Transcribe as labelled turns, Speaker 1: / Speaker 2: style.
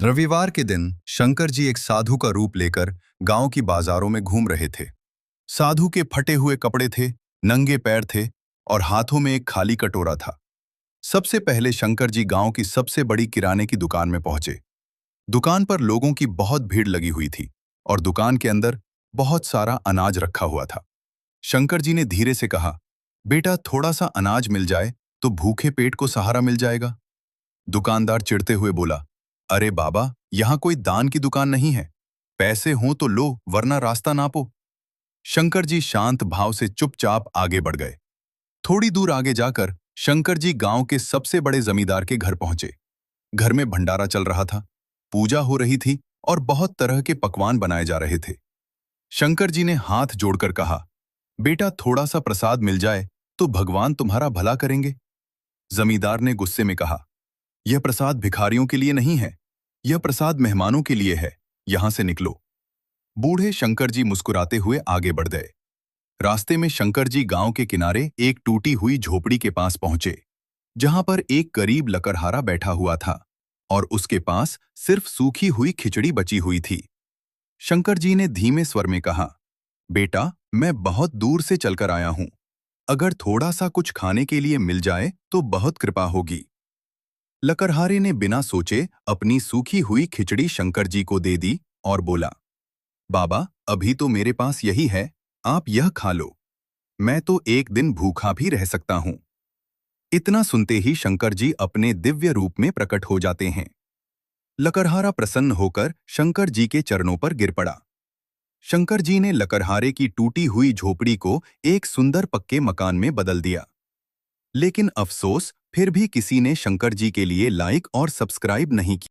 Speaker 1: रविवार के दिन शंकर जी एक साधु का रूप लेकर गांव की बाजारों में घूम रहे थे। साधु के फटे हुए कपड़े थे, नंगे पैर थे और हाथों में एक खाली कटोरा था। सबसे पहले शंकर जी गांव की सबसे बड़ी किराने की दुकान में पहुंचे। दुकान पर लोगों की बहुत भीड़ लगी हुई थी और दुकान के अंदर बहुत सारा अनाज रखा हुआ था। शंकर जी ने धीरे से कहा, बेटा थोड़ा सा अनाज मिल जाए तो भूखे पेट को सहारा मिल जाएगा। दुकानदार चिढ़ते हुए बोला, अरे बाबा, यहाँ कोई दान की दुकान नहीं है। पैसे हों तो लो, वरना रास्ता नापो। शंकर जी शांत भाव से चुपचाप आगे बढ़ गए। थोड़ी दूर आगे जाकर शंकर जी गांव के सबसे बड़े जमींदार के घर पहुंचे। घर में भंडारा चल रहा था, पूजा हो रही थी और बहुत तरह के पकवान बनाए जा रहे थे। शंकर जी ने हाथ जोड़कर कहा, बेटा थोड़ा सा प्रसाद मिल जाए तो भगवान तुम्हारा भला करेंगे। जमींदार ने गुस्से में कहा, यह प्रसाद भिखारियों के लिए नहीं है, यह प्रसाद मेहमानों के लिए है, यहां से निकलो। बूढ़े शंकर जी मुस्कुराते हुए आगे बढ़ गए। रास्ते में शंकर जी गांव के किनारे एक टूटी हुई झोपड़ी के पास पहुंचे, जहां पर एक गरीब लकड़हारा बैठा हुआ था और उसके पास सिर्फ सूखी हुई खिचड़ी बची हुई थी। शंकर जी ने धीमे स्वर में कहा, बेटा मैं बहुत दूर से चलकर आया हूं, अगर थोड़ा सा कुछ खाने के लिए मिल जाए तो बहुत कृपा होगी। लकड़हारे ने बिना सोचे अपनी सूखी हुई खिचड़ी शंकर जी को दे दी और बोला, बाबा अभी तो मेरे पास यही है, आप यह खा लो, मैं तो एक दिन भूखा भी रह सकता हूं। इतना सुनते ही शंकर जी अपने दिव्य रूप में प्रकट हो जाते हैं। लकड़हारा प्रसन्न होकर शंकर जी के चरणों पर गिर पड़ा। शंकर जी ने लकड़हारे की टूटी हुई झोपड़ी को एक सुंदर पक्के मकान में बदल दिया। लेकिन अफसोस, फिर भी किसी ने शंकर जी के लिए लाइक और सब्सक्राइब नहीं किया।